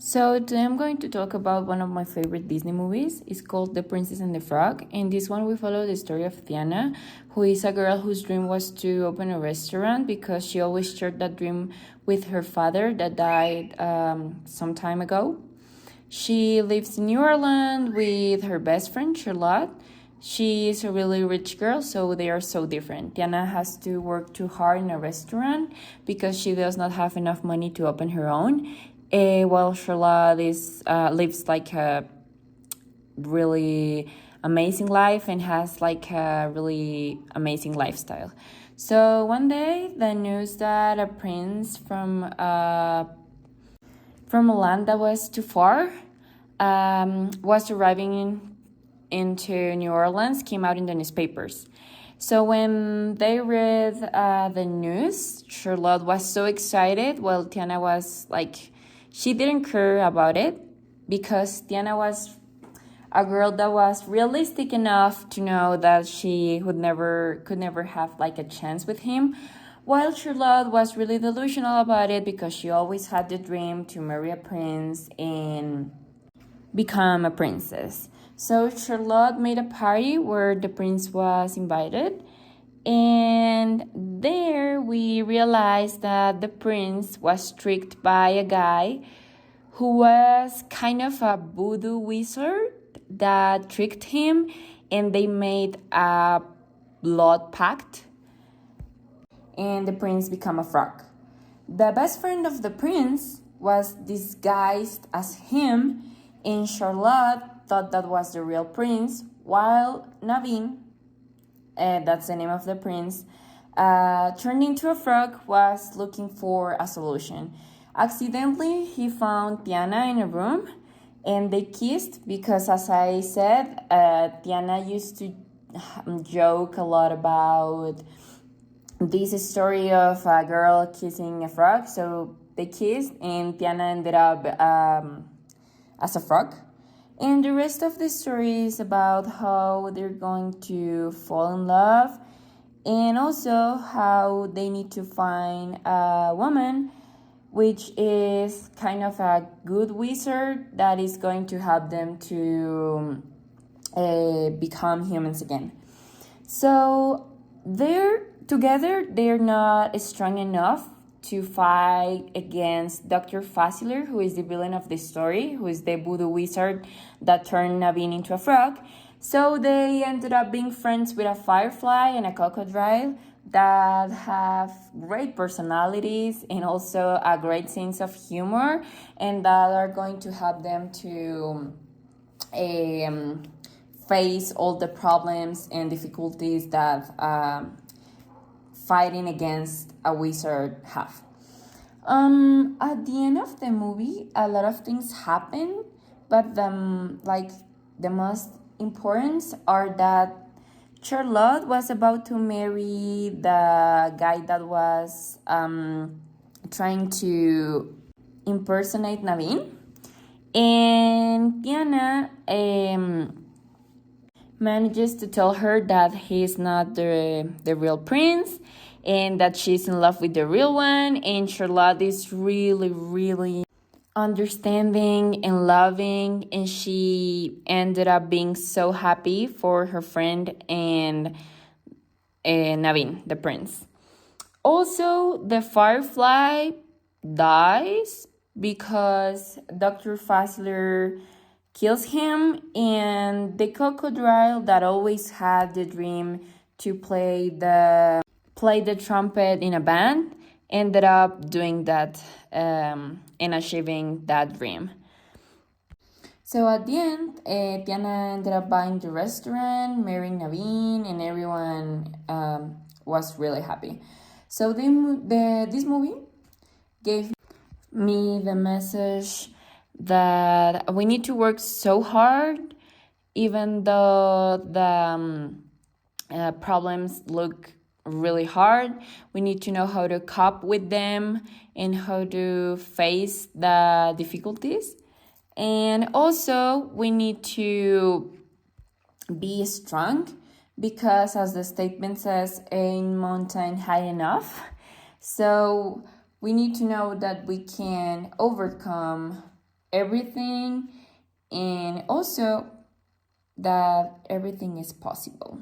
So today I'm going to talk about one of my favorite Disney movies. It's called The Princess and the Frog. In this one, we follow the story of Tiana, who is a girl whose dream was to open a restaurant because she always shared that dream with her father that died some time ago. She lives in New Orleans with her best friend, Charlotte. She is a really rich girl, so they are so different. Tiana has to work too hard in a restaurant because she does not have enough money to open her own. While Charlotte lives like a really amazing life and has like a really amazing lifestyle. So one day, the news that a prince from a land that was too far was arriving into New Orleans came out in the newspapers. So when they read the news, Charlotte was so excited, while Tiana was like, she didn't care about it because Tiana was a girl that was realistic enough to know that she could never have like a chance with him, while Charlotte was really delusional about it because she always had the dream to marry a prince and become a princess. So Charlotte made a party where the prince was invited, and there we realized that the prince was tricked by a guy who was kind of a voodoo wizard that tricked him, and they made a blood pact, and the prince became a frog. The best friend of the prince was disguised as him, and Charlotte thought that was the real prince, while Naveen, that's the name of the prince, turned into a frog, was looking for a solution. Accidentally, he found Tiana in a room, and they kissed because, as I said, Tiana used to joke a lot about this story of a girl kissing a frog. So they kissed, and Tiana ended up as a frog. And the rest of the story is about how they're going to fall in love, and also how they need to find a woman which is kind of a good wizard that is going to help them to become humans again. So they're together, they're not strong enough to fight against Dr. Facilier, who is the villain of the story, who is the voodoo wizard that turned Naveen into a frog. So they ended up being friends with a firefly and a crocodile that have great personalities and also a great sense of humor, and that are going to help them to face all the problems and difficulties that fighting against a wizard have. At the end of the movie, a lot of things happen, but the most important are that Charlotte was about to marry the guy that was trying to impersonate Naveen, and Tiana manages to tell her that he's not the real prince and that she's in love with the real one, and Charlotte is really, really understanding and loving, and she ended up being so happy for her friend and Naveen, the prince. Also, the firefly dies because Dr. Facilier kills him, and the crocodile that always had the dream to play the trumpet in a band ended up doing that and achieving that dream. So at the end, Tiana ended up buying the restaurant, marrying Naveen, and everyone was really happy. So this movie gave me the message that we need to work so hard, even though the problems look really hard. We need to know how to cope with them and how to face the difficulties. And also, we need to be strong because, as the statement says, ain't mountain high enough. So we need to know that we can overcome everything, and also that everything is possible.